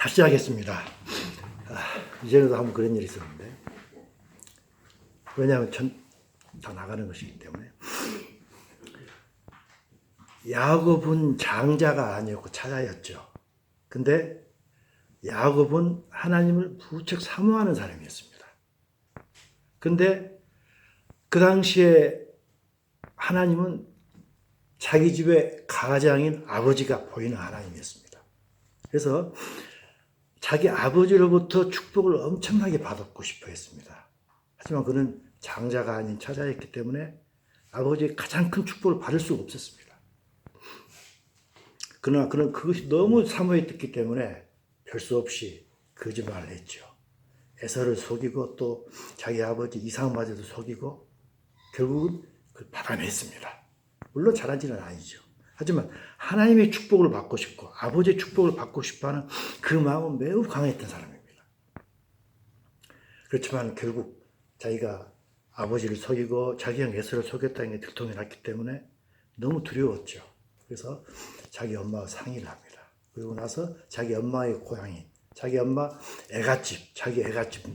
다시 하겠습니다. 이전에도 한번 그런 일이 있었는데, 왜냐하면 다 나가는 것이기 때문에. 야곱은 장자가 아니었고 차자였죠. 근데 야곱은 하나님을 부쩍 사모하는 사람이었습니다. 근데 그 당시에 하나님은 자기 집의 가장인 아버지가 보이는 하나님이었습니다. 그래서 자기 아버지로부터 축복을 엄청나게 받고 싶어 했습니다. 하지만 그는 장자가 아닌 차자였기 때문에 아버지의 가장 큰 축복을 받을 수가 없었습니다. 그러나 그는 그것이 너무 사모했기 때문에 별 수 없이 거짓말을 했죠. 에서를 속이고 또 자기 아버지 이삭마저도 속이고 결국은 그걸 받아냈습니다. 물론 잘한지는 아니죠. 하지만 하나님의 축복을 받고 싶고 아버지의 축복을 받고 싶어하는 그 마음은 매우 강했던 사람입니다. 그렇지만 결국 자기가 아버지를 속이고 자기 형 에서를 속였다는 게 들통이 났기 때문에 너무 두려웠죠. 그래서 자기 엄마와 상의를 합니다. 그리고 나서 자기 엄마의 고향인 자기 엄마 애갓집, 자기 애갓집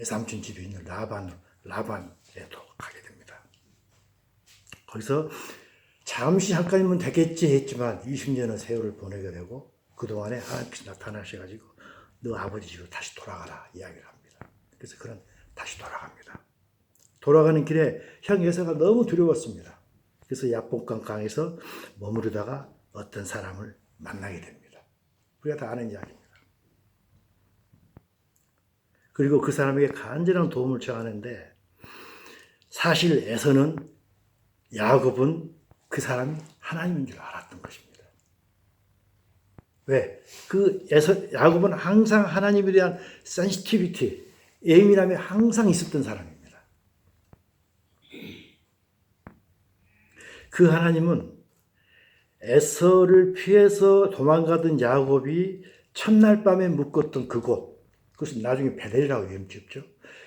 애삼촌 집이 있는 라반에도 가게 됩니다. 거기서 잠시 잠깐이면 되겠지 했지만 20년의 세월을 보내게 되고 그동안에 하나님께서 나타나셔가지고 너 아버지 집으로 다시 돌아가라 이야기를 합니다. 그래서 그는 다시 돌아갑니다. 돌아가는 길에 형 에서가 너무 두려웠습니다. 그래서 야복강강에서 머무르다가 어떤 사람을 만나게 됩니다. 우리가 다 아는 이야기입니다. 그리고 그 사람에게 간절한 도움을 청하는데 사실 에서는 야곱은 그 사람이 하나님인 줄 알았던 것입니다. 왜? 야곱은 항상 하나님에 대한 센시티비티, 예민함이 항상 있었던 사람입니다. 그 하나님은 에서를 피해서 도망가던 야곱이 첫날 밤에 묶었던 그곳, 그것이 나중에 베델이라고 이름 지었죠.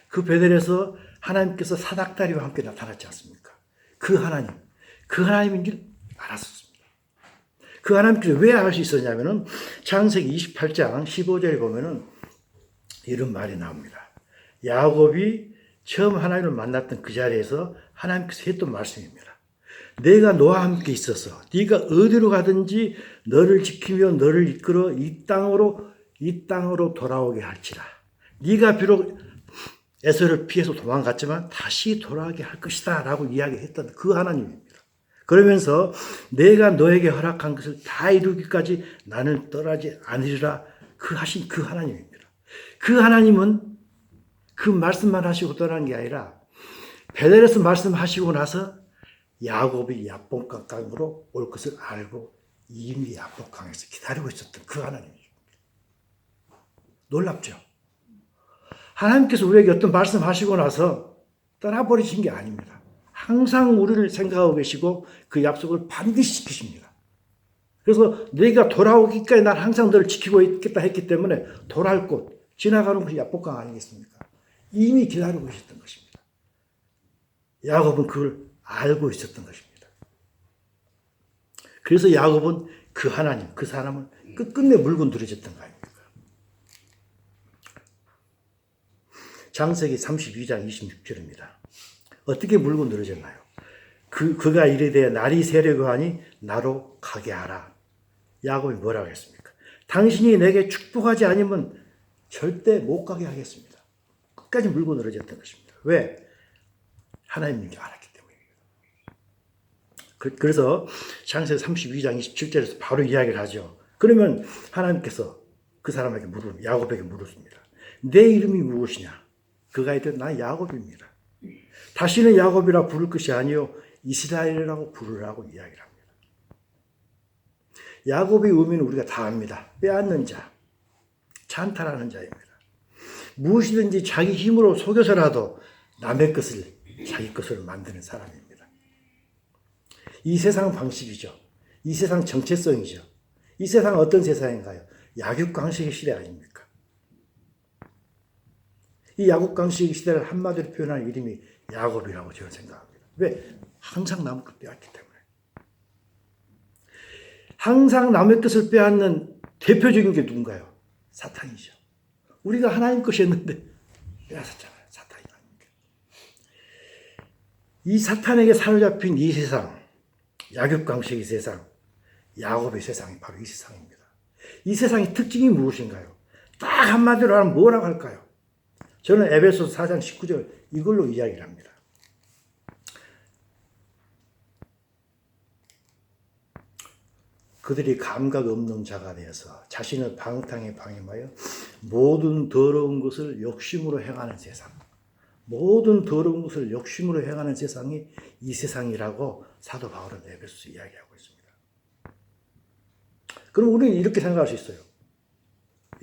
그 베델에서 하나님께서 사닥다리와 함께 나타났지 않습니까? 그 하나님인 줄 알았습니다. 그 하나님께서 왜 알 수 있었냐면은 창세기 28장 15절에 보면은 이런 말이 나옵니다. 야곱이 처음 하나님을 만났던 그 자리에서 하나님께서 했던 말씀입니다. 내가 너와 함께 있어서 네가 어디로 가든지 너를 지키며 너를 이끌어 이 땅으로 돌아오게 할지라. 네가 비록 에서를 피해서 도망갔지만 다시 돌아오게 할 것이다 라고 이야기했던 그 하나님입니다. 그러면서 내가 너에게 허락한 것을 다 이루기까지 나는 떠나지 않으리라 하신 그 하나님입니다. 그 하나님은 그 말씀만 하시고 떠난 게 아니라 베델에서 말씀하시고 나서 야곱이 야복강으로 올 것을 알고 이미 야복강에서 기다리고 있었던 그 하나님입니다. 놀랍죠? 하나님께서 우리에게 어떤 말씀하시고 나서 떠나버리신 게 아닙니다. 항상 우리를 생각하고 계시고 그 약속을 반드시 지키십니다. 그래서 내가 돌아오기까지 난 항상 너를 지키고 있겠다 했기 때문에 돌아올 곳, 지나가는 곳이 야복강 아니겠습니까? 이미 기다리고 계셨던 것입니다. 야곱은 그걸 알고 있었던 것입니다. 그래서 야곱은 그 하나님, 그 사람을 끝끝내 물고 늘어졌던 거 아닙니까? 창세기 32장 26절입니다. 어떻게 물고 늘어졌나요? 그가 이르되 날이 새려고 하니 나로 가게 하라. 야곱이 뭐라고 했습니까? 당신이 내게 축복하지 않으면 절대 못 가게 하겠습니다. 끝까지 물고 늘어졌던 것입니다. 왜? 하나님인 줄 알았기 때문입니다. 그래서 창세기 32장 27절에서 바로 이야기를 하죠. 그러면 하나님께서 그 사람에게 야곱에게 물었습니다. 내 이름이 무엇이냐? 그가 이르되 나 야곱입니다. 다시는 야곱이라 부를 것이 아니요 이스라엘이라고 부르라고 이야기를 합니다. 야곱의 의미는 우리가 다 압니다. 빼앗는 자, 찬탈하는 자입니다. 무엇이든지 자기 힘으로 속여서라도 남의 것을 자기 것으로 만드는 사람입니다. 이 세상 방식이죠. 이 세상 정체성이죠. 이 세상은 어떤 세상인가요? 약육강식의 시대 아닙니까? 이 약육강식의 시대를 한마디로 표현하는 이름이 야곱이라고 저는 생각합니다. 왜? 항상 남의 것을 빼앗기 때문에. 항상 남의 것을 빼앗는 대표적인 게 누군가요? 사탄이죠. 우리가 하나님 것이었는데 빼앗았잖아요. 사탄이 아닙니까? 이 사탄에게 사로잡힌 이 세상, 약육강식의 세상, 야곱의 세상이 바로 이 세상입니다. 이 세상의 특징이 무엇인가요? 딱 한마디로 하면 뭐라고 할까요? 저는 에베소서 4장 19절 이걸로 이야기를 합니다. 그들이 감각 없는 자가 되어서 자신을 방탕에 방임하여 모든 더러운 것을 욕심으로 행하는 세상. 모든 더러운 것을 욕심으로 행하는 세상이 이 세상이라고 사도 바울은 에베소서 이야기하고 있습니다. 그럼 우리는 이렇게 생각할 수 있어요.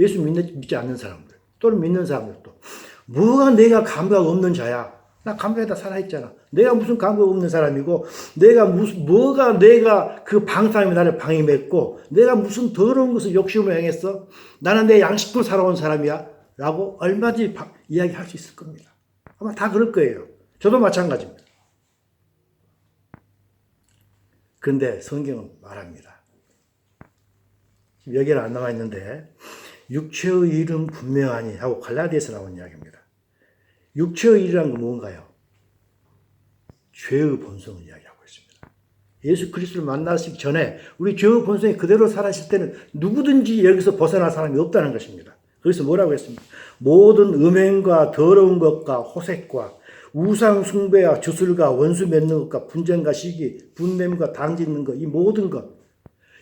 예수 믿지 않는 사람들 또는 믿는 사람들도 뭐가 내가 감각 없는 자야. 나 감각에다 살아있잖아. 내가 무슨 감각 없는 사람이고, 내가 그 방탕이 나를 방임했고, 내가 무슨 더러운 것을 욕심으로 행했어? 나는 내 양식으로 살아온 사람이야. 라고 얼마든지 이야기할 수 있을 겁니다. 아마 다 그럴 거예요. 저도 마찬가지입니다. 그런데 성경은 말합니다. 지금 여기는 안 나와 있는데, 육체의 일은 분명하니 하고 갈라디아에서 나온 이야기입니다. 육체의 일이란 건 뭔가요? 죄의 본성을 이야기하고 있습니다. 예수 그리스도를 만나시기 전에 우리 죄의 본성이 그대로 살아있을 때는 누구든지 여기서 벗어날 사람이 없다는 것입니다. 그래서 뭐라고 했습니까? 모든 음행과 더러운 것과 호색과 우상 숭배와 주술과 원수 맺는 것과 분쟁과 시기, 분냄과 당짓는 것, 이 모든 것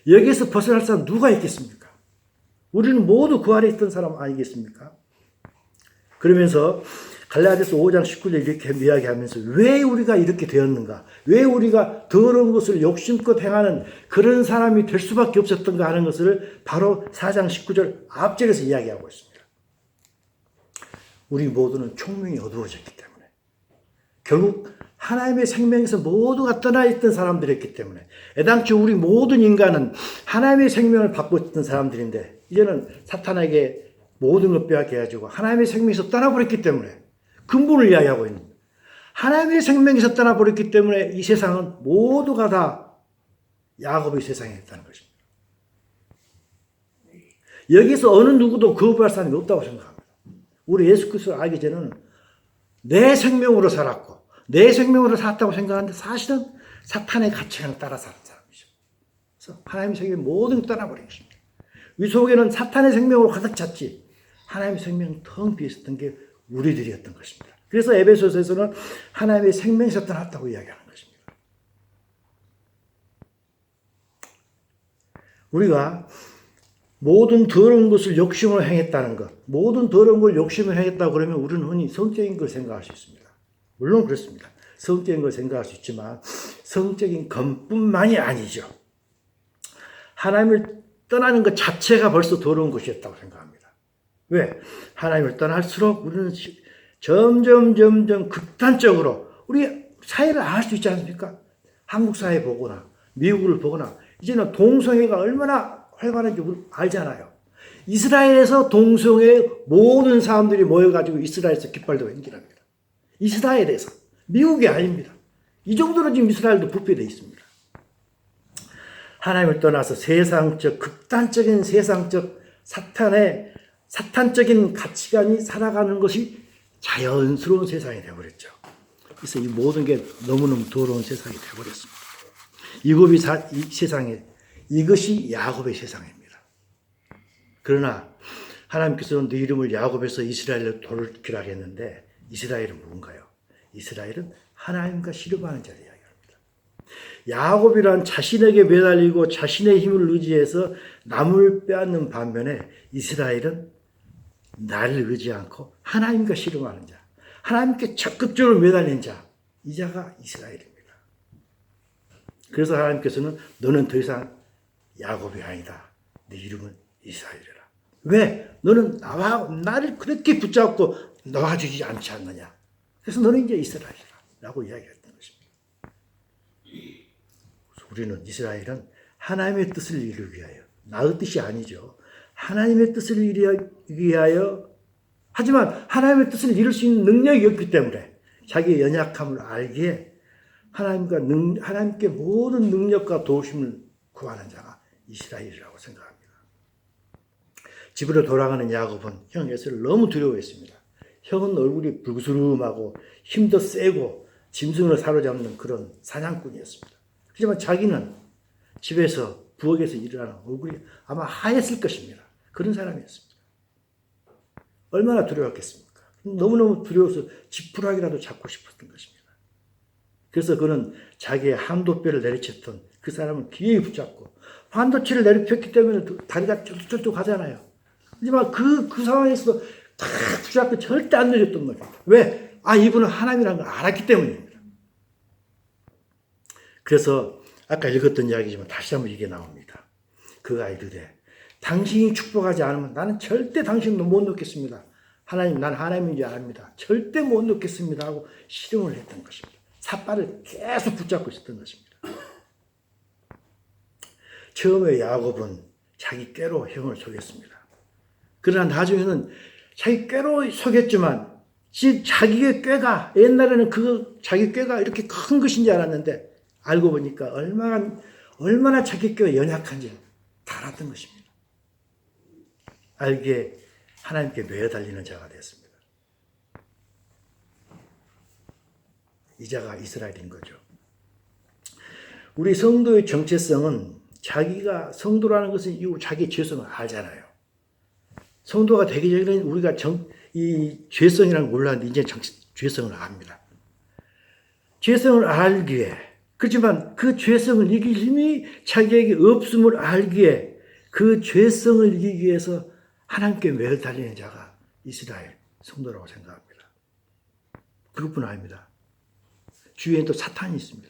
여기에서 벗어날 사람 누가 있겠습니까? 우리는 모두 그 아래 있던 사람 아니겠습니까? 그러면서 갈라디아서 5장 19절 이렇게 이야기하면서 왜 우리가 이렇게 되었는가? 왜 우리가 더러운 것을 욕심껏 행하는 그런 사람이 될 수밖에 없었던가 하는 것을 바로 4장 19절 앞절에서 이야기하고 있습니다. 우리 모두는 총명이 어두워졌기 때문에 결국 하나님의 생명에서 모두가 떠나 있던 사람들이었기 때문에 애당초 우리 모든 인간은 하나님의 생명을 받고 있던 사람들인데 이제는 사탄에게 모든 것 빼앗겨 가지고 하나님의 생명에서 떠나버렸기 때문에 근본을 이야기하고 있는 거예요. 하나님의 생명에서 떠나버렸기 때문에 이 세상은 모두가 다 야곱의 세상에 있다는 것입니다. 여기서 어느 누구도 거부할 사람이 없다고 생각합니다. 우리 예수 그리스도를 알기 전에는 내 생명으로 살았고 내 생명으로 살았다고 생각하는데 사실은 사탄의 가치관을 따라 사는 사람이죠. 그래서 하나님의 생명이 모든 떠나버린 것입니다. 위 속에는 사탄의 생명으로 가득 찼지 하나님의 생명은 텅 비었던 게 우리들이었던 것입니다. 그래서 에베소서에서는 하나님의 생명에서 떠났다고 이야기하는 것입니다. 우리가 모든 더러운 것을 욕심으로 행했다는 것, 모든 더러운 걸 욕심으로 행했다고 그러면 우리는 흔히 성적인 걸 생각할 수 있습니다. 물론 그렇습니다. 성적인 걸 생각할 수 있지만 성적인 것뿐만이 아니죠. 하나님을 떠나는 것 자체가 벌써 더러운 것이었다고 생각합니다. 왜? 하나님을 떠날수록 우리는 점점 극단적으로 우리 사회를 알 수 있지 않습니까? 한국 사회 보거나 미국을 보거나 이제는 동성애가 얼마나 활발한지 우리 알잖아요. 이스라엘에서 동성애 모든 사람들이 모여가지고 이스라엘에서 깃발도 연기합니다. 이스라엘에서. 미국이 아닙니다. 이 정도로 지금 이스라엘도 부패되어 있습니다. 하나님을 떠나서 세상적, 극단적인 세상적 사탄적인 가치관이 살아가는 것이 자연스러운 세상이 되어버렸죠. 그래서 이 모든 게 너무너무 더러운 세상이 되어버렸습니다. 이 세상에 이것이 야곱의 세상입니다. 그러나 하나님께서는 네 이름을 야곱에서 이스라엘로 돌이키라 했는데 이스라엘은 뭔가요? 이스라엘은 하나님과 씨름하는 자를 이야기합니다. 야곱이란 자신에게 매달리고 자신의 힘을 의지해서 남을 빼앗는 반면에 이스라엘은 나를 의지 않고 하나님과 씨름하는 자, 하나님께 적극적으로 매달린 자, 이 자가 이스라엘입니다. 그래서 하나님께서는 너는 더 이상 야곱이 아니다. 네 이름은 이스라엘이라. 왜? 너는 나를 그렇게 붙잡고 놓아주지 않지 않느냐. 그래서 너는 이제 이스라엘이라 라고 이야기했던 것입니다. 우리는 이스라엘은 하나님의 뜻을 이루기 위하여, 나의 뜻이 아니죠. 하나님의 뜻을 이루기 위하여, 하지만 하나님의 뜻을 이룰 수 있는 능력이 없기 때문에 자기의 연약함을 알기에 하나님께 모든 능력과 도우심을 구하는 자가 이스라엘이라고 생각합니다. 집으로 돌아가는 야곱은 형 에서를 너무 두려워했습니다. 형은 얼굴이 불구스름하고 힘도 세고 짐승을 사로잡는 그런 사냥꾼이었습니다. 하지만 자기는 집에서 부엌에서 일하는 얼굴이 아마 하였을 것입니다. 그런 사람이었습니다. 얼마나 두려웠겠습니까? 너무너무 두려워서 지푸라기라도 잡고 싶었던 것입니다. 그래서 그는 자기의 한도뼈를 내리쳤던 그 사람을 기어이 붙잡고 한도치를 내리폈기 때문에 다리가 쫄쫄쫄 가잖아요. 하지만 그 상황에서도 다 붙잡고 절대 안 내렸던 거죠. 왜? 이분은 하나님이라는 걸 알았기 때문입니다. 그래서 아까 읽었던 이야기지만 다시 한번 이게 나옵니다. 그가 이르되 당신이 축복하지 않으면 나는 절대 당신도 못 놓겠습니다. 하나님, 난 하나님인 줄 압니다. 절대 못 놓겠습니다 하고 실험을 했던 것입니다. 삿발을 계속 붙잡고 있었던 것입니다. 처음에 야곱은 자기 꾀로 형을 속였습니다. 그러나 나중에는 자기 꾀로 속였지만 자기의 꾀가 옛날에는 자기 꾀가 이렇게 큰 것인지 알았는데 알고 보니까 얼마나 자기 꾀가 연약한지 다 알았던 것입니다. 알기에 하나님께 매달리는 자가 되었습니다. 이 자가 이스라엘인 거죠. 우리 성도의 정체성은 자기가 성도라는 것은 자기 죄성을 알잖아요. 성도가 되기 전에는 우리가 이 죄성이라는 걸 몰랐는데 이제 죄성을 압니다. 죄성을 알기에 그렇지만 그 죄성을 이길 힘이 자기에게 없음을 알기에 그 죄성을 이기기 위해서 하나님께 매달리는 자가 이스라엘 성도라고 생각합니다. 그것뿐 아닙니다. 주위엔 또 사탄이 있습니다.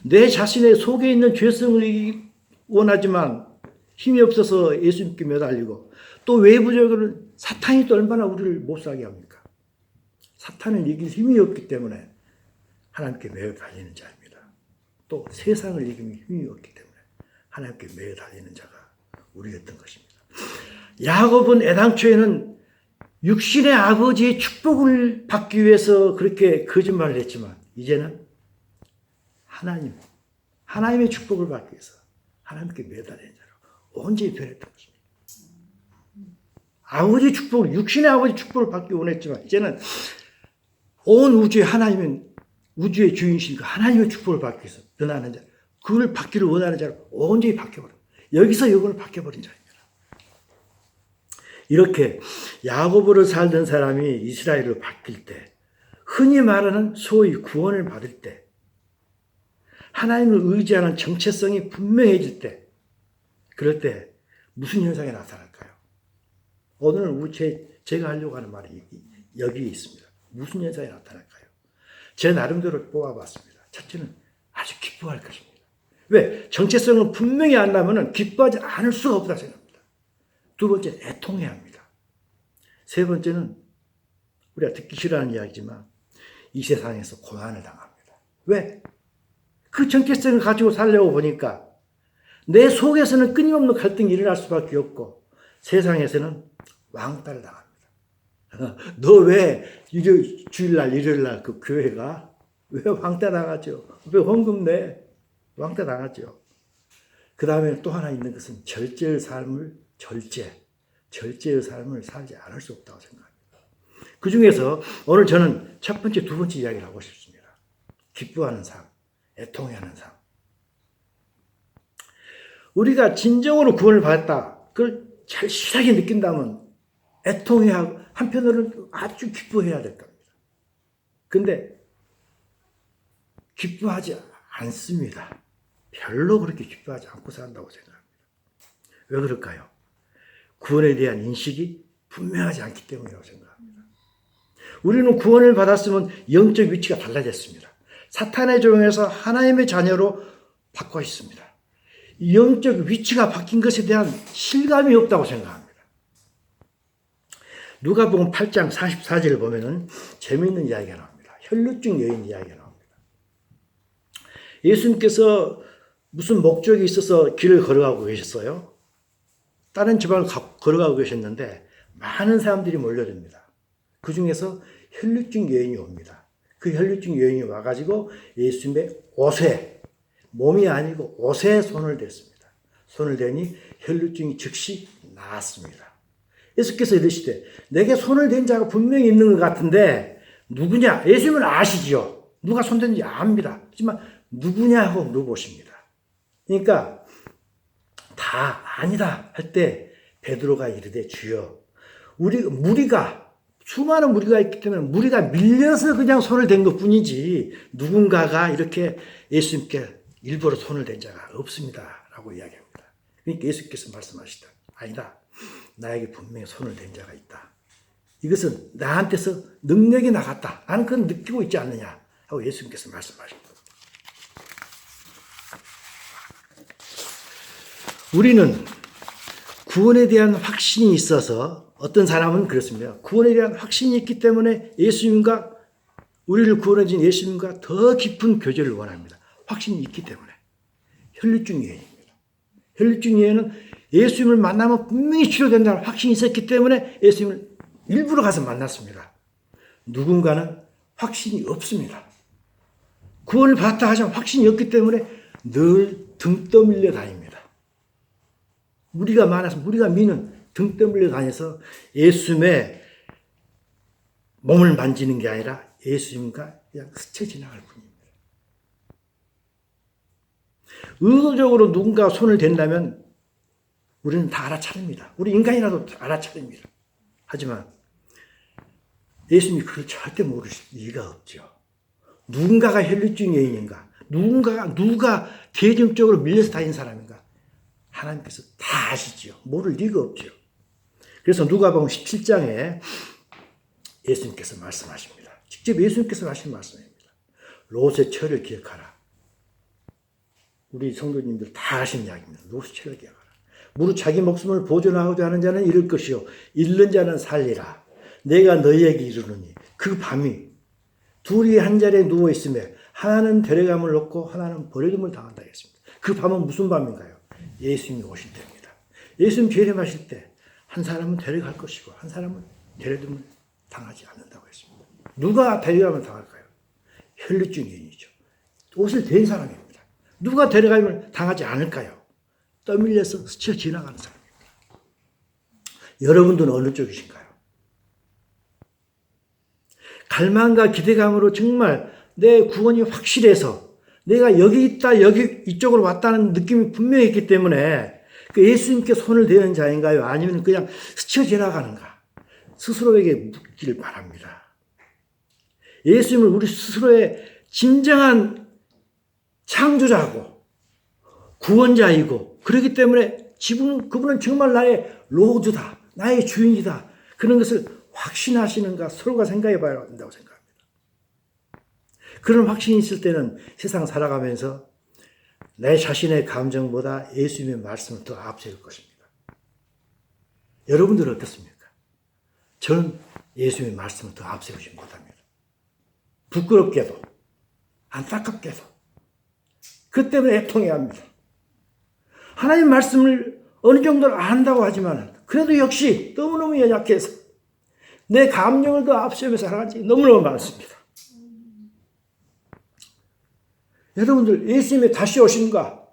내 자신의 속에 있는 죄성을 원하지만 힘이 없어서 예수님께 매달리고 또 외부적으로는 사탄이 또 얼마나 우리를 못 살게 합니까? 사탄을 이길 힘이 없기 때문에 하나님께 매달리는 자입니다. 또 세상을 이기는 힘이 없기 때문에 하나님께 매달리는 자가 우리였던 것입니다. 야곱은 애당초에는 육신의 아버지의 축복을 받기 위해서 그렇게 거짓말을 했지만 이제는 하나님의 축복을 받기 위해서 하나님께 매달리는 자로 온전히 변했던 것입니다. 아버지 축복을, 육신의 아버지 축복을 받기 원했지만 이제는 온 우주의 하나님은 우주의 주인이시니까 하나님의 축복을 받기 위해서 변하는 자, 그걸 받기를 원하는 자로 온전히 바뀌어버려. 여기서 이걸 바뀌어버린 자입니다. 이렇게 야곱으로 살던 사람이 이스라엘로 바뀔 때, 흔히 말하는 소위 구원을 받을 때, 하나님을 의지하는 정체성이 분명해질 때, 그럴 때 무슨 현상이 나타날까요? 오늘 제가 하려고 하는 말이 여기에 있습니다. 무슨 현상이 나타날까요? 제 나름대로 뽑아봤습니다. 첫째는 아주 기뻐할 것입니다. 왜? 정체성을 분명히 안 나면 기뻐하지 않을 수가 없다 생각합니다. 두 번째, 애통해야 합니다. 세 번째는 우리가 듣기 싫어하는 이야기지만 이 세상에서 고난을 당합니다. 왜? 그 정체성을 가지고 살려고 보니까 내 속에서는 끊임없는 갈등이 일어날 수밖에 없고 세상에서는 왕따를 당합니다. 너 왜 주일날 일요일날 그 교회가 왜 왕따 당하죠? 왜 헌금 내? 왕따 당하죠. 그 다음에 또 하나 있는 것은 절제의 삶을 살지 않을 수 없다고 생각합니다. 그 중에서 오늘 저는 첫 번째, 두 번째 이야기를 하고 싶습니다. 기뻐하는 삶, 애통해하는 삶. 우리가 진정으로 구원을 받았다. 그걸 잘 실하게 느낀다면 애통해하고 한편으로는 아주 기뻐해야 될 겁니다. 근데 기뻐하지 않습니다. 별로 그렇게 기뻐하지 않고 산다고 생각합니다. 왜 그럴까요? 구원에 대한 인식이 분명하지 않기 때문이라고 생각합니다. 우리는 구원을 받았으면 영적 위치가 달라졌습니다. 사탄의 종에서 하나님의 자녀로 바꿔 있습니다. 영적 위치가 바뀐 것에 대한 실감이 없다고 생각합니다. 누가복음 8장 44절을 보면은 재미있는 이야기가 나옵니다. 혈루증 여인 이야기가 나옵니다. 예수님께서 무슨 목적이 있어서 길을 걸어가고 계셨어요. 다른 지방을 걸어가고 계셨는데 많은 사람들이 몰려듭니다. 그 중에서 혈루증 여인이 옵니다. 그 혈루증 여인이 와가지고 예수님의 옷에, 몸이 아니고 옷에 손을 댔습니다. 손을 대니 혈루증이 즉시 나았습니다. 예수께서 이르시되 내게 손을 댄 자가 분명히 있는 것 같은데 누구냐? 예수님은 아시죠. 누가 손댔는지 압니다. 하지만 누구냐고 물어보십니다. 그러니까 다 아니다 할 때 베드로가 이르되 주여 무리가 수많은 무리가 있기 때문에 무리가 밀려서 그냥 손을 댄 것뿐이지 누군가가 이렇게 예수님께 일부러 손을 댄 자가 없습니다 라고 이야기합니다. 그러니까 예수께서 말씀하시다. 아니다. 나에게 분명히 손을 댄 자가 있다. 이것은 나한테서 능력이 나갔다. 나는 그건 느끼고 있지 않느냐 하고 예수님께서 말씀하십니다. 우리는 구원에 대한 확신이 있어서 어떤 사람은 그렇습니다. 구원에 대한 확신이 있기 때문에 예수님과 우리를 구원해 준 예수님과 더 깊은 교제를 원합니다. 확신이 있기 때문에. 혈류증 예언입니다. 혈류증 예언은 예수님을 만나면 분명히 치료된다는 확신이 있었기 때문에 예수님을 일부러 가서 만났습니다. 누군가는 확신이 없습니다. 구원을 받았다 하지만 확신이 없기 때문에 늘 등 떠밀려 다닙니다. 무리가 많아서 무리가 미는 등 떠밀려 다녀서 예수님의 몸을 만지는 게 아니라 예수님과 그냥 스쳐 지나갈 뿐입니다. 의도적으로 누군가 손을 댄다면 우리는 다 알아차립니다. 우리 인간이라도 알아차립니다. 하지만 예수님이 그걸 절대 모르실 리가 없죠. 누군가가 혈류증 여인인가? 누가 대중적으로 밀려서 다닌 사람인가? 하나님께서 다 아시지요. 모를 리가 없죠. 그래서 누가복음 17장에 예수님께서 말씀하십니다. 직접 예수님께서 하신 말씀입니다. 롯의 철을 기억하라. 우리 성도님들 다 하신 이야기입니다. 롯의 철을 기억하라. 무릇 자기 목숨을 보존하고자 하는 자는 잃을 것이요 잃는 자는 살리라. 내가 너희에게 이르노니 그 밤이 둘이 한 자리에 누워 있으며 하나는 데려감을 놓고 하나는 버려짐을 당한다 했습니다. 그 밤은 무슨 밤인가요? 예수님이 오실 때입니다. 예수님 재림하실 때 한 사람은 데려갈 것이고 한 사람은 데려감을 당하지 않는다고 했습니다. 누가 데려감을 당할까요? 혈류증 여인이죠. 옷을 댄 사람입니다. 누가 데려감을 당하지 않을까요? 떠밀려서 스쳐 지나가는 사람입니다. 여러분들은 어느 쪽이신가요? 갈망과 기대감으로 정말 내 구원이 확실해서 내가 여기 있다, 여기 이쪽으로 왔다는 느낌이 분명히 있기 때문에 그 예수님께 손을 대는 자인가요? 아니면 그냥 스쳐 지나가는가? 스스로에게 묻기를 바랍니다. 예수님을 우리 스스로의 진정한 창조자고 구원자이고 그렇기 때문에 그분은 정말 나의 로드다, 나의 주인이다. 그런 것을 확신하시는가 서로가 생각해 봐야 된다고 생각합니다. 그런 확신이 있을 때는 세상 살아가면서 내 자신의 감정보다 예수님의 말씀을 더 앞세울 것입니다. 여러분들은 어떻습니까? 저는 예수님의 말씀을 더 앞세우지 못합니다. 부끄럽게도 안타깝게도 그 때문에 애통해야 합니다. 하나님 말씀을 어느 정도 안다고 하지만 그래도 역시 너무너무 연약해서 내 감정을 더 앞세우면서 살아간 적이 너무너무 많습니다. 여러분들 예수님의 다시 오심과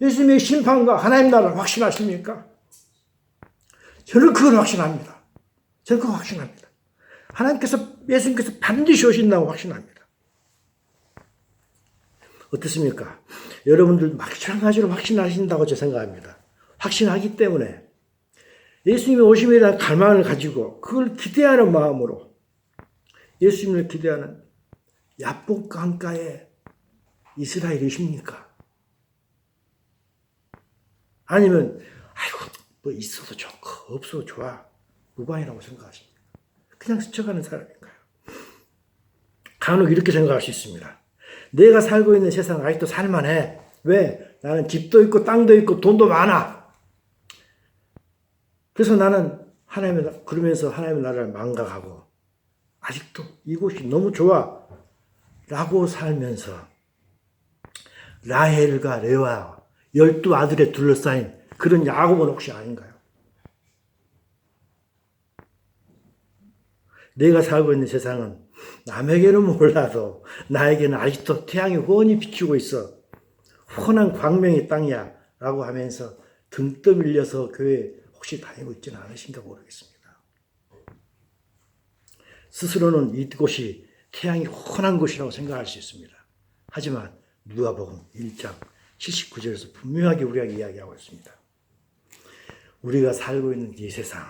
예수님의 심판과 하나님 나라를 확신하십니까? 저는 그걸 확신합니다. 저는 그걸 확신합니다. 예수님께서 반드시 오신다고 확신합니다. 어떻습니까? 여러분들 마찬가지로 확신하신다고 저 생각합니다. 확신하기 때문에 예수님의 오심에 대한 갈망을 가지고 그걸 기대하는 마음으로 예수님을 기대하는 야복 강가의 이스라엘이십니까? 아니면 아이고 뭐 있어도 좋고 없어도 좋아 무방이라고 생각하십니까? 그냥 스쳐가는 사람인가요? 간혹 이렇게 생각할 수 있습니다. 내가 살고 있는 세상 아직도 살만해. 왜? 나는 집도 있고 땅도 있고 돈도 많아. 그래서 나는 그러면서 하나님의 나라를 망각하고 아직도 이곳이 너무 좋아 라고 살면서 라헬과 레와 12아들에 둘러싸인 그런 야곱은 혹시 아닌가요? 내가 살고 있는 세상은 남에게는 몰라도 나에게는 아직도 태양이 훤히 비추고 있어. 훤한 광명의 땅이야 라고 하면서 등 떠밀려서 교회 혹시 다니고 있지는 않으신가 모르겠습니다. 스스로는 이곳이 태양이 환한 곳이라고 생각할 수 있습니다. 하지만 누가복음 1장 79절에서 분명하게 우리가 이야기하고 있습니다. 우리가 살고 있는 이 세상,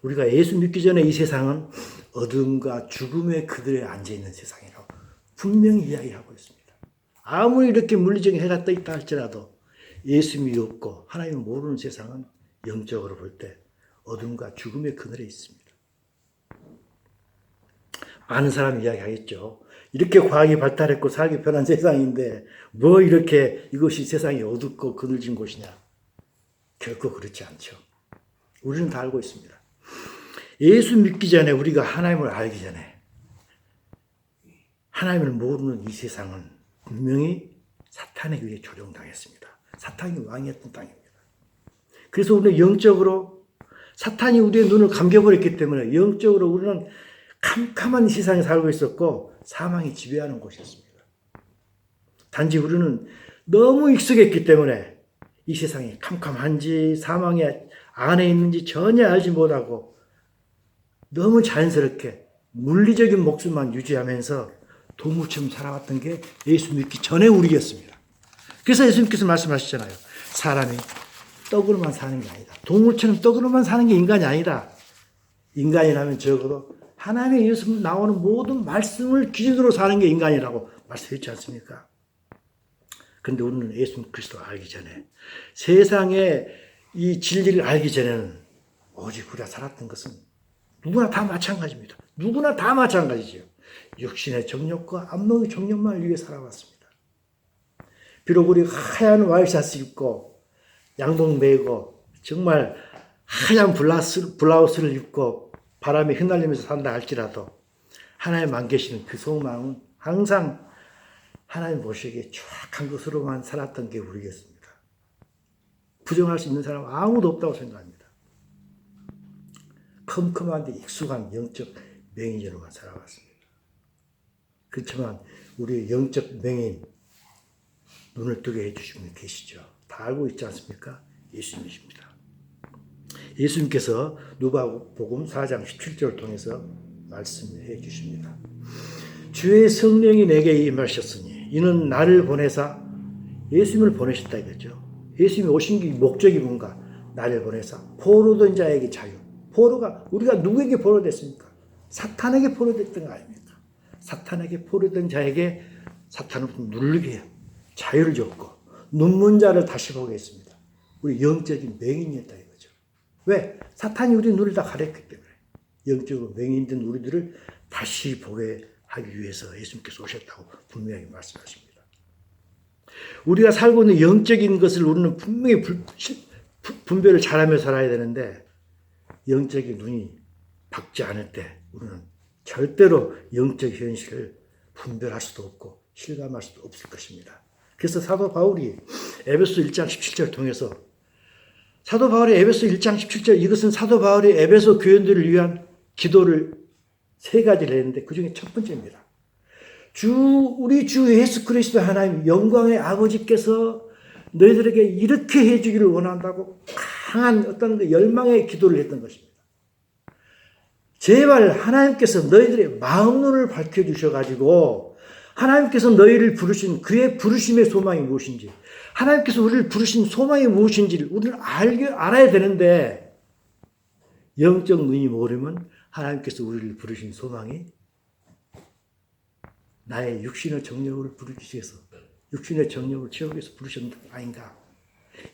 우리가 예수 믿기 전에 이 세상은 어둠과 죽음의 그들에 앉아있는 세상이라고 분명히 이야기하고 있습니다. 아무리 이렇게 물리적인 해가 떠 있다 할지라도 예수님이 없고 하나님을 모르는 세상은 영적으로 볼 때 어둠과 죽음의 그늘에 있습니다. 많은 사람이 이야기하겠죠. 이렇게 과학이 발달했고 살기 편한 세상인데 뭐 이렇게 이것이 세상이 어둡고 그늘진 곳이냐. 결코 그렇지 않죠. 우리는 다 알고 있습니다. 예수 믿기 전에 우리가 하나님을 알기 전에 하나님을 모르는 이 세상은 분명히 사탄에게 의해 조종당했습니다. 사탄이 왕이었던 땅입니다. 그래서 우리는 영적으로 사탄이 우리의 눈을 감겨버렸기 때문에 영적으로 우리는 캄캄한 세상에 살고 있었고 사망이 지배하는 곳이었습니다. 단지 우리는 너무 익숙했기 때문에 이 세상이 캄캄한지 사망이 안에 있는지 전혀 알지 못하고 너무 자연스럽게 물리적인 목숨만 유지하면서 동물처럼 살아왔던 게 예수 믿기 전에 우리였습니다. 그래서 예수님께서 말씀하시잖아요. 사람이 떡으로만 사는 게 아니다. 동물처럼 떡으로만 사는 게 인간이 아니다. 인간이라면 적어도 하나님의 이름에서 나오는 모든 말씀을 기준으로 사는 게 인간이라고 말씀했지 않습니까? 그런데 우리는 예수 그리스도 알기 전에 세상의 이 진리를 알기 전에는 오직 우리가 살았던 것은 누구나 다 마찬가지입니다. 누구나 다 마찬가지죠. 육신의 정욕과 안목의 정욕만 위해 살아왔습니다. 비록 우리 하얀 와이셔츠 입고 양복 메고 정말 하얀 블라우스를 입고 바람에 휘날리면서 산다 할지라도 하나님 안 계시는 그 소망은 항상 하나님 보시기에 추악한 것으로만 살았던 게 우리겠습니다. 부정할 수 있는 사람은 아무도 없다고 생각합니다. 컴컴한데 익숙한 영적 맹인으로만 살아왔습니다. 그렇지만 우리의 영적 맹인 눈을 뜨게 해주신 분 계시죠. 다 알고 있지 않습니까? 예수님이십니다. 예수님께서 누가복음 4장 17절을 통해서 말씀해 주십니다. 주의 성령이 내게 임하셨으니 이는 나를 보내사 예수님을 보내셨다 이거죠. 예수님이 오신 게 목적이 뭔가? 나를 보내사 포로된 자에게 자유. 포로가 우리가 누구에게 포로됐습니까? 사탄에게 포로됐던 거 아닙니까? 사탄에게 포로된 자에게 사탄을 누르게 자유를 줬고 눈먼 자를 다시 보게 했습니다. 우리 영적인 맹인이었다 이거죠. 왜? 사탄이 우리 눈을 다 가렸기 때문에 영적으로 맹인된 우리들을 다시 보게 하기 위해서 예수님께서 오셨다고 분명히 말씀하십니다. 우리가 살고 있는 영적인 것을 우리는 분명히 분별을 잘하며 살아야 되는데 영적인 눈이 밝지 않을 때 우리는 절대로 영적 현실을 분별할 수도 없고 실감할 수도 없을 것입니다. 그래서 사도 바울이 에베소 1장 17절을 통해서 사도 바울이 에베소 1장 17절 이것은 사도 바울이 에베소 교인들을 위한 기도를 세 가지를 했는데 그 중에 첫 번째입니다. 우리 주 예수 그리스도 하나님 영광의 아버지께서 너희들에게 이렇게 해주기를 원한다고 강한 어떤 열망의 기도를 했던 것입니다. 제발 하나님께서 너희들의 마음눈을 밝혀주셔가지고 하나님께서 너희를 부르신 그의 부르심의 소망이 무엇인지 하나님께서 우리를 부르신 소망이 무엇인지를 우리는 알아야 되는데 영적 눈이 모르면 하나님께서 우리를 부르신 소망이 나의 육신의 정욕을 부르시면서 육신의 정욕을 채우기 위해서 부르셨는 게 아닌가.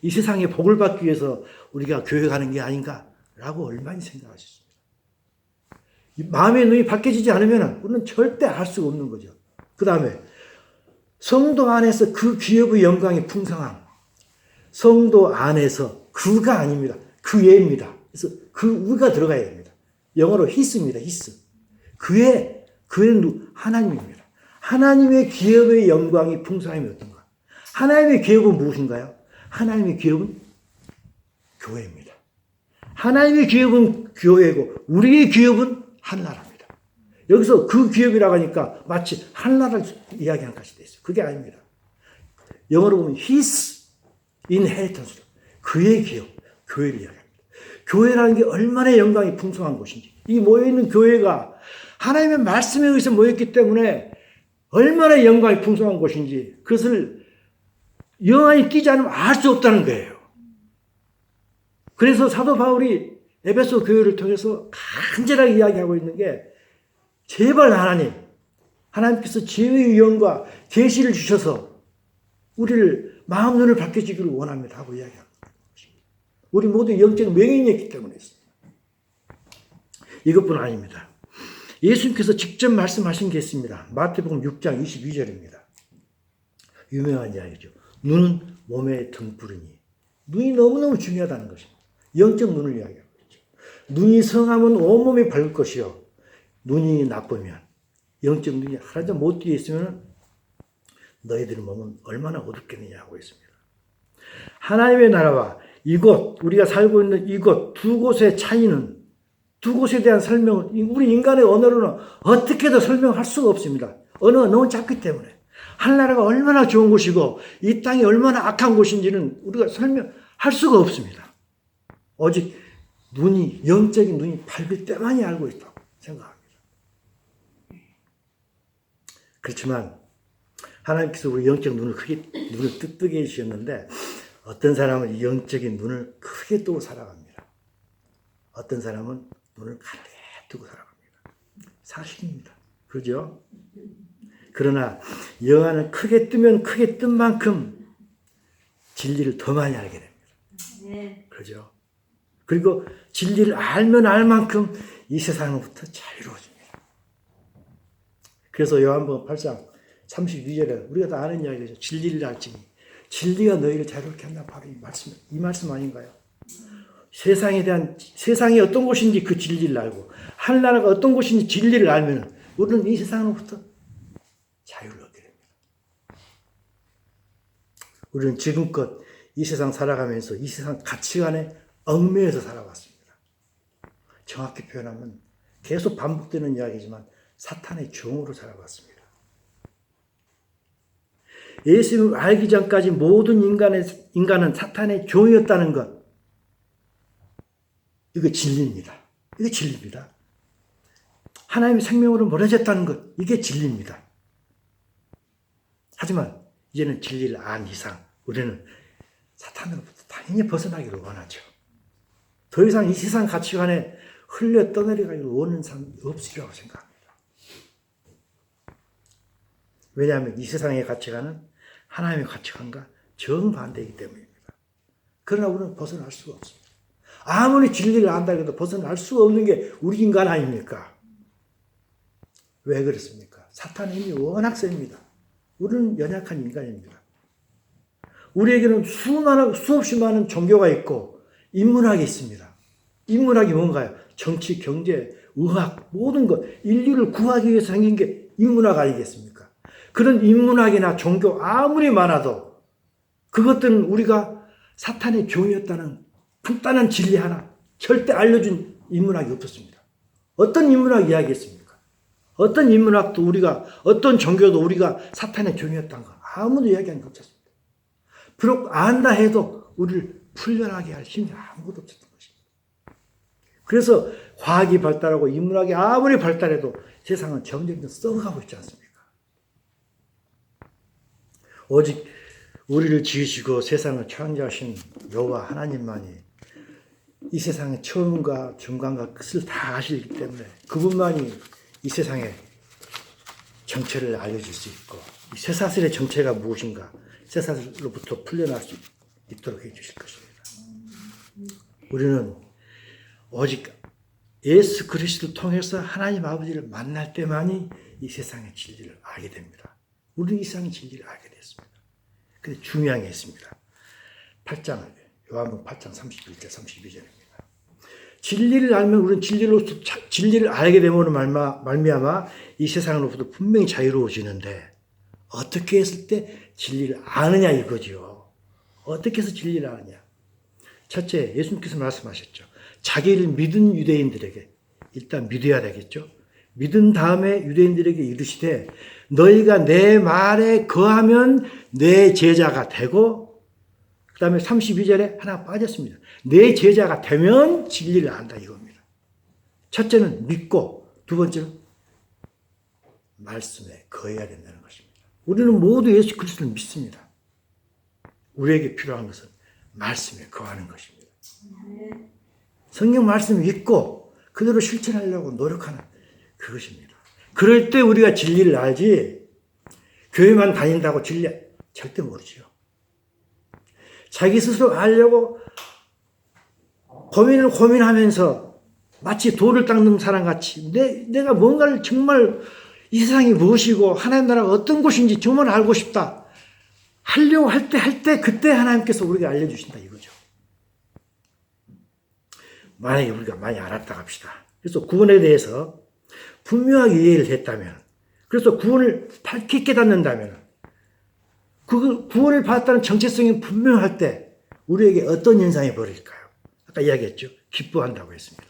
이 세상에 복을 받기 위해서 우리가 교회 가는 게 아닌가라고 얼마나 생각하셨습니다. 마음의 눈이 밝혀지지 않으면 우리는 절대 알 수가 없는 거죠. 그 다음에 성도 안에서 그 기업의 영광이 풍성함. 성도 안에서 그가 아닙니다. 그애입니다. 그래서 그 우가 들어가야 됩니다. 영어로 히스입니다. 히스. 그의 하나님입니다. 하나님의 기업의 영광이 풍성함이 어떤가? 하나님의 기업은 무엇인가요? 하나님의 기업은 교회입니다. 하나님의 기업은 교회고 우리의 기업은 한나라입니다. 여기서 그 기업이라고 하니까 마치 한나라를 이야기하는 것이 됐어요. 그게 아닙니다. 영어로 보면 his inheritance. 그의 기업, 교회를 이야기합니다. 교회라는 게 얼마나 영광이 풍성한 곳인지, 이 모여있는 교회가 하나님의 말씀에 의해서 모였기 때문에 얼마나 영광이 풍성한 곳인지 그것을 영안이 띄지 않으면 알 수 없다는 거예요. 그래서 사도 바울이 에베소 교회를 통해서 간절하게 이야기하고 있는 게, 제발 하나님께서 지혜의 영과 계시를 주셔서 우리를 마음 눈을 밝혀주기를 원합니다 하고 이야기합니다. 우리 모두 영적 명인이었기 때문에 있습니다. 이것뿐 아닙니다. 예수님께서 직접 말씀하신 게 있습니다. 마태복음 6장 22절입니다. 유명한 이야기죠. 눈은 몸의 등불이니. 눈이 너무너무 중요하다는 것입니다. 영적 눈을 이야기하고 있죠. 눈이 성하면 온몸이 밝을 것이요, 눈이 나쁘면, 영적 눈이 하나도 못 뒤에 있으면 너희들의 몸은 얼마나 어둡겠느냐 하고 있습니다. 하나님의 나라와 이곳, 우리가 살고 있는 이곳 두 곳의 차이는, 두 곳에 대한 설명을 우리 인간의 언어로는 어떻게도 설명할 수가 없습니다. 언어가 너무 작기 때문에. 하늘나라가 얼마나 좋은 곳이고 이 땅이 얼마나 악한 곳인지는 우리가 설명할 수가 없습니다. 오직 영적인 눈이 밝을 때만이 알고 있다고 생각합니다. 그렇지만 하나님께서 우리 영적 눈을 뜨게 해주셨는데, 어떤 사람은 이 영적인 눈을 크게 뜨고 살아갑니다. 어떤 사람은 눈을 가늘게 뜨고 살아갑니다. 사실입니다. 그죠? 그러나 영안은 크게 뜨면 크게 뜬 만큼 진리를 더 많이 알게 됩니다. 그죠? 그리고 진리를 알면 알 만큼 이 세상으로부터 자유로워집니다. 그래서 요한복음 8장 32절에 우리가 다 아는 이야기죠. 진리를 알지니 진리가 너희를 자유롭게 한다. 바로 이 말씀 아닌가요? 세상이 어떤 곳인지 그 진리를 알고, 하늘나라가 어떤 곳인지 진리를 알면 우리는 이 세상으로부터 자유를 얻게 됩니다. 우리는 지금껏 이 세상 살아가면서 이 세상 가치관에 얽매여서 살아왔습니다. 정확히 표현하면 계속 반복되는 이야기지만 사탄의 종으로 살아왔습니다. 예수님을 알기 전까지 모든 인간은 사탄의 종이었다는 것, 이거 진리입니다. 이게 진리입니다. 하나님의 생명으로 멀어졌다는 것, 이게 진리입니다. 하지만 이제는 진리를 안 이상 우리는 사탄으로부터 당연히 벗어나기를 원하죠. 더 이상 이 세상 가치관에 흘려 떠내려가기를 원하는 사람이 없으리라고 생각합니다. 왜냐하면 이 세상의 가치관은 하나님의 가치관과 정반대이기 때문입니다. 그러나 우리는 벗어날 수가 없습니다. 아무리 진리를 안다 해도 벗어날 수가 없는 게 우리 인간 아닙니까? 왜 그렇습니까? 사탄의 힘이 워낙 셉니다. 우리는 연약한 인간입니다. 우리에게는 수없이 많은 종교가 있고 인문학이 있습니다. 인문학이 뭔가요? 정치, 경제, 의학, 모든 것, 인류를 구하기 위해서 생긴 게 인문학 아니겠습니까? 그런 인문학이나 종교 아무리 많아도 그것들은 우리가 사탄의 종이었다는 간단한 진리 하나 절대 알려준 인문학이 없었습니다. 어떤 인문학 이야기했습니까? 어떤 인문학도 어떤 종교도 우리가 사탄의 종이었다는 거 아무도 이야기한 게 없었습니다. 비록 안다 해도 우리를 풀려나게 할 힘이 아무것도 없었던 것입니다. 그래서 과학이 발달하고 인문학이 아무리 발달해도 세상은 점점 썩어가고 있지 않습니까? 오직 우리를 지으시고 세상을 창조하신 여호와 하나님만이 이 세상의 처음과 중간과 끝을 다 아시기 때문에 그분만이 이 세상의 정체를 알려줄 수 있고, 이 쇠사슬의 정체가 무엇인가, 쇠사슬로부터 풀려날 수 있도록 해주실 것입니다. 우리는 오직 예수 그리스도를 통해서 하나님 아버지를 만날 때만이 이 세상의 진리를 알게 됩니다. 우리는 이 세상의 진리를 알게 됐습니다. 근데 중요한 게 있습니다. 요한복음 8장 31절 32절입니다. 진리를 알면 우리는 진리를 알게 됨으로 말미암아 이 세상으로부터 분명히 자유로워지는데, 어떻게 했을 때 진리를 아느냐 이거죠. 어떻게 해서 진리를 아느냐. 첫째, 예수님께서 말씀하셨죠. 자기를 믿은 유대인들에게 일단 믿어야 되겠죠. 믿은 다음에 유대인들에게 이르시되 너희가 내 말에 거하면 내 제자가 되고, 그 다음에 32절에 하나 빠졌습니다. 내 제자가 되면 진리를 안다 이겁니다. 첫째는 믿고, 두 번째는 말씀에 거해야 된다는 것입니다. 우리는 모두 예수 그리스도를 믿습니다. 우리에게 필요한 것은 말씀에 거하는 것입니다. 성경 말씀을 읽고 그대로 실천하려고 노력하는 그것입니다. 그럴 때 우리가 진리를 알지, 교회만 다닌다고 진리 절대 모르죠. 자기 스스로 알려고 고민하면서 마치 돌을 닦는 사람 같이 내가 뭔가를 정말 이 세상이 무엇이고 하나님 나라가 어떤 곳인지 정말 알고 싶다 하려고 할 때 그때 하나님께서 우리에게 알려주신다 이거죠. 만약에 우리가 많이 알았다 합시다. 그래서 구원에 대해서 분명하게 이해를 했다면, 그래서 구원을 밝게 깨닫는다면, 그 구원을 받았다는 정체성이 분명할 때 우리에게 어떤 현상이 벌어질까요? 아까 이야기했죠. 기뻐한다고 했습니다.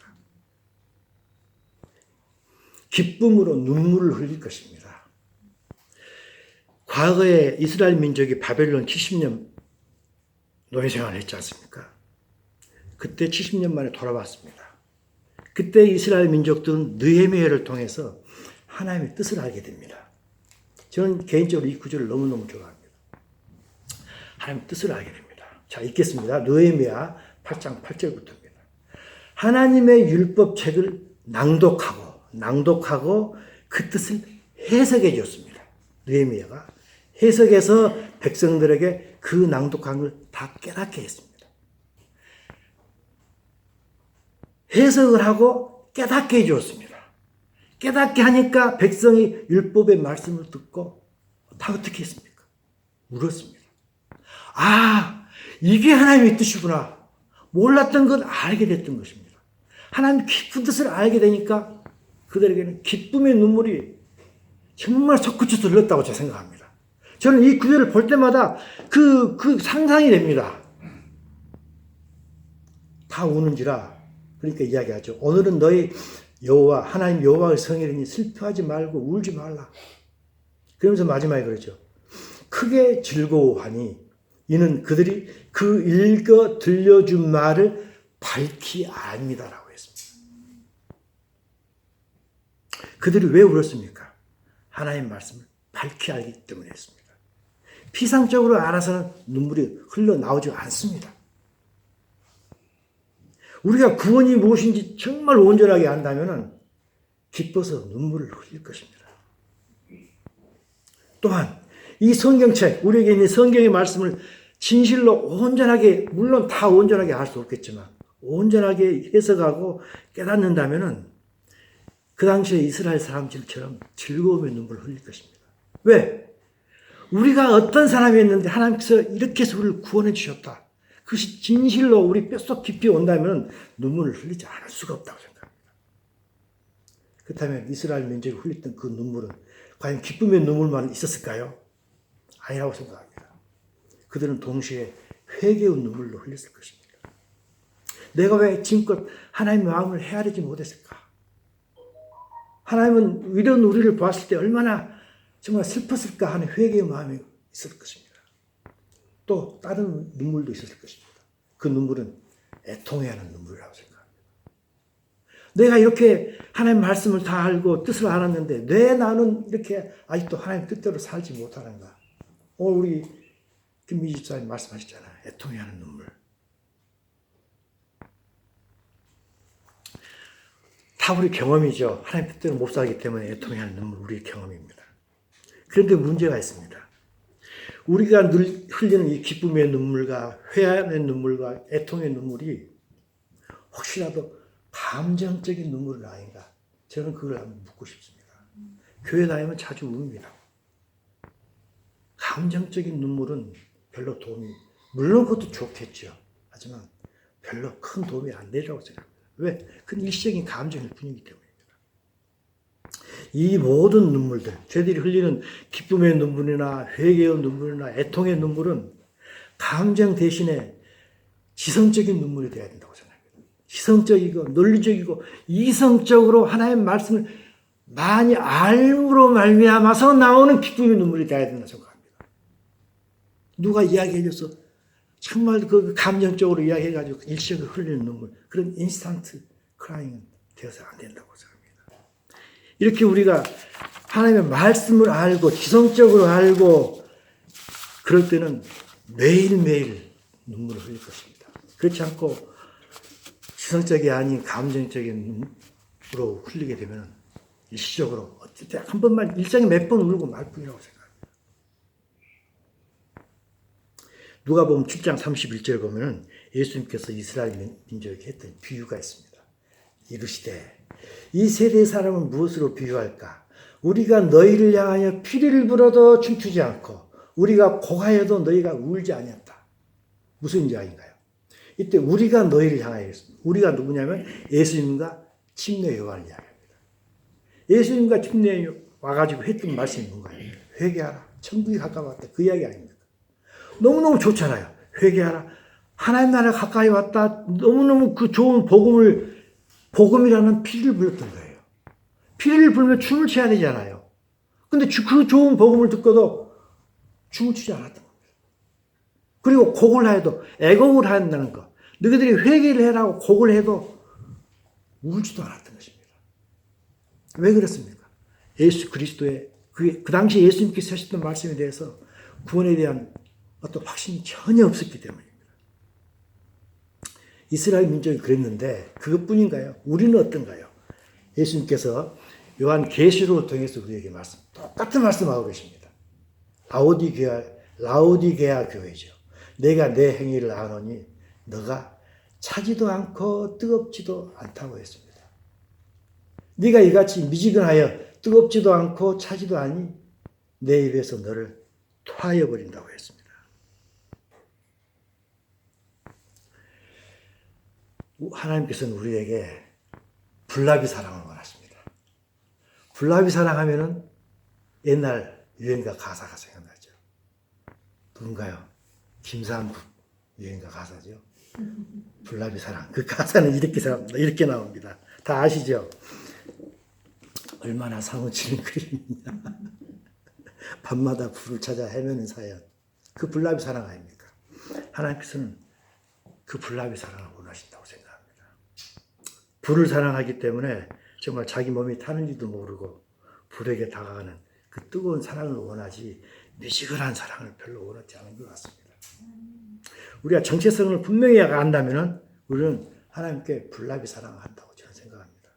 기쁨으로 눈물을 흘릴 것입니다. 과거에 이스라엘 민족이 바벨론 70년 노예생활을 했지 않습니까? 그때 70년 만에 돌아왔습니다. 그때 이스라엘 민족들은 느헤미야를 통해서 하나님의 뜻을 알게 됩니다. 저는 개인적으로 이 구절을 너무너무 좋아합니다. 하나님의 뜻을 알게 됩니다. 자, 읽겠습니다. 느헤미야 8장 8절부터입니다. 하나님의 율법책을 낭독하고 그 뜻을 해석해 줬습니다. 느헤미야가 해석해서 백성들에게 그 낭독한 걸 다 깨닫게 했습니다. 해석을 하고 깨닫게 해주었습니다. 깨닫게 하니까 백성이 율법의 말씀을 듣고 다 어떻게 했습니까? 울었습니다. 아, 이게 하나님의 뜻이구나. 몰랐던 건 알게 됐던 것입니다. 하나님 깊은 뜻을 알게 되니까 그들에게는 기쁨의 눈물이 정말 솟구쳐서 흘렀다고 제가 생각합니다. 저는 이 구절을 볼 때마다 그 상상이 됩니다. 다 우는지라. 그러니까 이야기하죠. 오늘은 너희 여호와 하나님 여호와의 성일이니 슬퍼하지 말고 울지 말라. 그러면서 마지막에 그러죠. 크게 즐거워하니 이는 그들이 그 읽어 들려준 말을 밝히 압니다라고 했습니다. 그들이 왜 울었습니까? 하나님 말씀을 밝히 알기 때문에 했습니다. 피상적으로 알아서는 눈물이 흘러나오지 않습니다. 우리가 구원이 무엇인지 정말 온전하게 안다면 기뻐서 눈물을 흘릴 것입니다. 또한 이 성경책, 우리에게 있는 성경의 말씀을 진실로 온전하게, 물론 다 온전하게 알 수 없겠지만 온전하게 해석하고 깨닫는다면 그 당시에 이스라엘 사람들처럼 즐거움의 눈물을 흘릴 것입니다. 왜? 우리가 어떤 사람이었는데 하나님께서 이렇게 해서 우리를 구원해 주셨다. 그것이 진실로 우리 뼛속 깊이 온다면 눈물을 흘리지 않을 수가 없다고 생각합니다. 그렇다면 이스라엘 민족이 흘렸던 그 눈물은 과연 기쁨의 눈물만 있었을까요? 아니라고 생각합니다. 그들은 동시에 회개의 눈물로 흘렸을 것입니다. 내가 왜 지금껏 하나님의 마음을 헤아리지 못했을까? 하나님은 이런 우리를 보았을 때 얼마나 정말 슬펐을까 하는 회개의 마음이 있을 것입니다. 또 다른 눈물도 있었을 것입니다. 그 눈물은 애통해하는 눈물이라고 생각합니다. 내가 이렇게 하나님 말씀을 다 알고 뜻을 알았는데 왜 나는 이렇게 아직도 하나님 뜻대로 살지 못하는가? 오늘 우리 김미지 집사님 말씀하셨잖아요. 애통해하는 눈물. 다 우리 경험이죠. 하나님 뜻대로 못 살기 때문에 애통해하는 눈물 우리의 경험입니다. 그런데 문제가 있습니다. 우리가 늘 흘리는 이 기쁨의 눈물과 회한의 눈물과 애통의 눈물이 혹시라도 감정적인 눈물은 아닌가? 저는 그걸 한번 묻고 싶습니다. 교회 다니면 자주 웁니다. 감정적인 눈물은 별로 도움이, 물론 그것도 좋겠죠. 하지만 별로 큰 도움이 안 되리라고 생각합니다. 왜? 그건 일시적인 감정일 뿐이기 때문입니다. 이 모든 눈물들, 저희들이 흘리는 기쁨의 눈물이나 회개의 눈물이나 애통의 눈물은 감정 대신에 지성적인 눈물이 되어야 된다고 생각합니다. 지성적이고 논리적이고 이성적으로 하나님의 말씀을 많이 알므로 말미암아서 나오는 기쁨의 눈물이 되어야 된다고 생각합니다. 누가 이야기해줘서 정말 그 감정적으로 이야기해가지고 일시적으로 흘리는 눈물, 그런 인스턴트 크라잉은 되어서 안 된다고 생각합니다. 이렇게 우리가 하나님의 말씀을 알고 지성적으로 알고 그럴 때는 매일매일 눈물을 흘릴 것입니다. 그렇지 않고 지성적이 아닌 감정적인 눈물로 흘리게 되면 일시적으로 어쨌든 한 번만 일생에 몇 번 울고 말 뿐이라고 생각합니다. 누가복음 7장 31절 보면은 예수님께서 이스라엘 민족에게 했던 비유가 있습니다. 이르시되 이 세대의 사람은 무엇으로 비유할까? 우리가 너희를 향하여 피리를 불어도 춤추지 않고 우리가 고하여도 너희가 울지 아니었다. 무슨 이야기인가요? 이때 우리가 너희를 향하여 했습니다. 우리가 누구냐면 예수님과 침례 요한을 이야기합니다. 예수님과 침례 와가지고 했던 말씀이 뭔가요? 회개하라. 천국이 가까웠다. 그 이야기 아닙니까? 너무너무 좋잖아요. 회개하라. 하나님 나라 가까이 왔다. 너무너무 그 좋은 복음이라는 피리를 불렀던 거예요. 피리를 불면 춤을 춰야 되잖아요. 근데 그 좋은 복음을 듣고도 춤을 추지 않았던 겁니다. 그리고 곡을 해도 애곡을 한다는 거. 너희들이 회개를 해라고 곡을 해도 울지도 않았던 것입니다. 왜 그렇습니까? 예수 그리스도의 그 당시 예수님께서 하셨던 말씀에 대해서 구원에 대한 어떤 확신이 전혀 없었기 때문입니다. 이스라엘 민족이 그랬는데 그것뿐인가요? 우리는 어떤가요? 예수님께서 요한 계시록을 통해서 우리에게 똑같은 말씀하고 계십니다. 라오디게아 교회죠. 내가 내 행위를 아노니 너가 차지도 않고 뜨겁지도 않다고 했습니다. 네가 이같이 미지근하여 뜨겁지도 않고 차지도 않니 내 입에서 너를 토하여 버린다고 했습니다. 하나님께서는 우리에게 불나비 사랑을 원하십니다. 불나비 사랑하면은 옛날 유행가 가사가 생각나죠. 누군가요? 김상국 유행가 가사죠. 불나비 사랑. 그 가사는 이렇게 나옵니다. 다 아시죠? 얼마나 사무치는 그림이냐. 밤마다 불을 찾아 헤매는 사연. 그 불나비 사랑 아닙니까? 하나님께서는 그 불나비 사랑을 원하신다고 생각합니다. 불을 사랑하기 때문에 정말 자기 몸이 타는지도 모르고 불에게 다가가는 그 뜨거운 사랑을 원하지 미지근한 사랑을 별로 원하지 않은 것 같습니다. 우리가 정체성을 분명히 안다면 우리는 하나님께 불나비 사랑을 한다고 저는 생각합니다.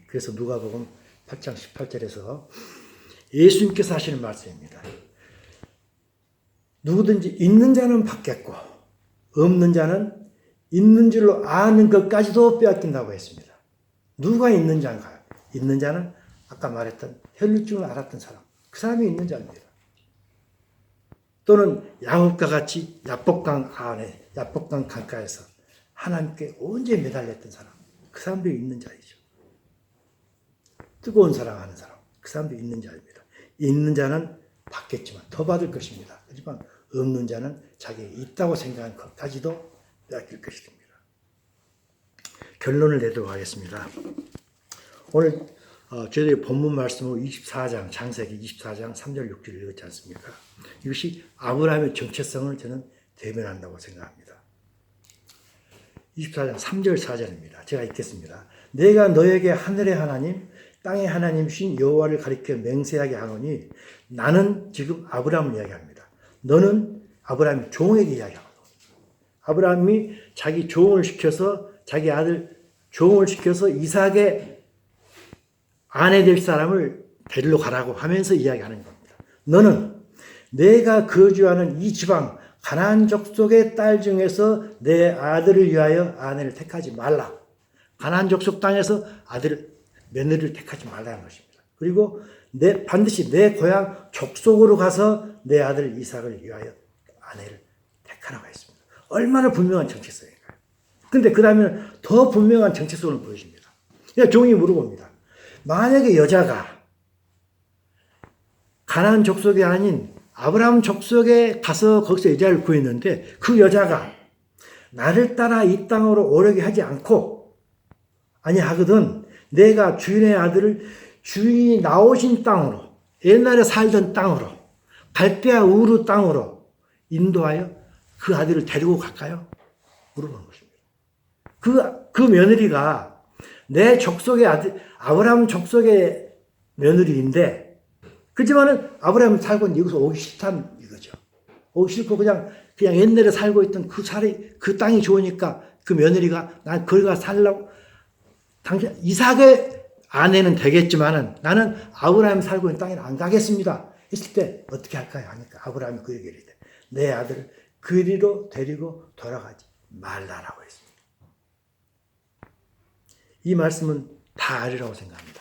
그래서 누가복음 8장 18절에서 예수님께서 하시는 말씀입니다. 누구든지 있는 자는 받겠고 없는 자는 있는 줄로 아는 것까지도 빼앗긴다고 했습니다. 누가 있는 자인가요? 있는 자는 아까 말했던 혈육증을 알았던 사람. 그 사람이 있는 자입니다. 또는 야곱과 같이 야복강 강가에서 하나님께 온전히 매달렸던 사람. 그 사람들이 있는 자이죠. 뜨거운 사랑하는 사람. 그 사람들이 있는 자입니다. 있는 자는 받겠지만 더 받을 것입니다. 하지만 없는 자는 자기가 있다고 생각한 것까지도 빼앗길 것입니다. 결론을 내도록 하겠습니다. 오늘 저희들의 본문 말씀으로 24장, 창세기 24장 3절 6절을 읽었지 않습니까? 이것이 아브라함의 정체성을 저는 대변한다고 생각합니다. 24장 3절 4절입니다. 제가 읽겠습니다. 내가 너에게 하늘의 하나님, 땅의 하나님이신 여호와를 가리켜 맹세하게 하노니 나는 지금 아브라함을 이야기합니다. 너는 아브라함의 종에게 이야기합니다. 아브라함이 자기 종을 시켜서 자기 아들 종을 시켜서 이삭의 아내 될 사람을 데리러 가라고 하면서 이야기하는 겁니다. 너는 내가 거주하는 이 지방 가나안 족속의 딸 중에서 내 아들을 위하여 아내를 택하지 말라. 가나안 족속 땅에서 며느리를 택하지 말라는 것입니다. 그리고 반드시 내 고향 족속으로 가서 내 아들 이삭을 위하여 아내를 택하라고 했습니다. 얼마나 분명한 정체성인가요? 근데 그 다음에 더 분명한 정체성을 보여줍니다. 그러니까 종이 물어봅니다. 만약에 여자가 가나안 족속이 아닌 아브라함 족속에 가서 거기서 여자를 구했는데 그 여자가 나를 따라 이 땅으로 오르게 하지 않고 아니하거든 내가 주인의 아들을 주인이 나오신 땅으로 옛날에 살던 땅으로 갈대아 우르 땅으로 인도하여 그 아들을 데리고 갈까요? 물어보는 것입니다. 그 며느리가 내 족속의 아들, 아브라함 족속의 며느리인데, 그지만은 아브라함이 살고 있는 여기서 오기 싫다는 이거죠. 오기 싫고 그냥 옛날에 살고 있던 그 땅이 좋으니까 그 며느리가 난 거기 가서 살라고, 당신 이삭의 아내는 되겠지만은 나는 아브라함이 살고 있는 땅에는 안 가겠습니다. 했을 때 어떻게 할까요? 하니까 아브라함이 그 얘기를 해. 내 아들을 그리로 데리고 돌아가지 말라라고 했습니다. 이 말씀은 다 아니라고 생각합니다.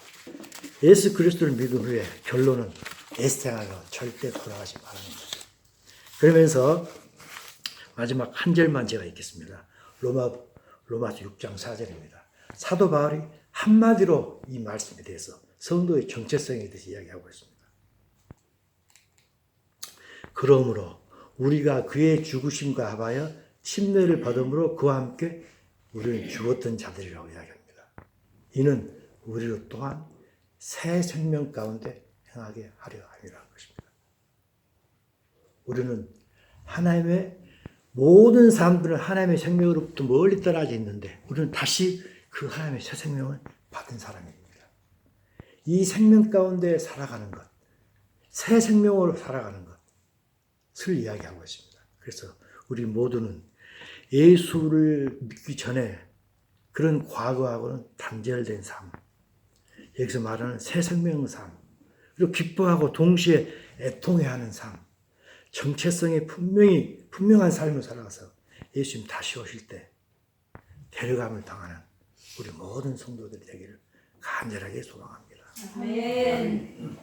예수 그리스도를 믿은 후에 결론은 에스테가로 절대 돌아가지 말라는 거죠. 그러면서 마지막 한 절만 제가 읽겠습니다. 로마서 6장 4절입니다. 사도 바울이 한마디로 이 말씀에 대해서 성도의 정체성에 대해서 이야기하고 있습니다. 그러므로 우리가 그의 죽으심과 합하여 침례를 받음으로 그와 함께 우리는 죽었던 자들이라고 이야기합니다. 이는 우리로 또한 새 생명 가운데 행하게 하려 함이라는 것입니다. 우리는 하나님의 모든 사람들은 하나님의 생명으로부터 멀리 떨어져 있는데 우리는 다시 그 하나님의 새 생명을 받은 사람입니다. 이 생명 가운데 살아가는 것, 새 생명으로 살아가는 것을 이야기하고 있습니다. 그래서 우리 모두는 예수를 믿기 전에 그런 과거하고는 단절된 삶, 여기서 말하는 새 생명의 삶, 그리고 기뻐하고 동시에 애통해하는 삶, 정체성이 분명한 삶을 살아가서 예수님 다시 오실 때 데려감을 당하는 우리 모든 성도들이 되기를 간절하게 소망합니다. 아멘.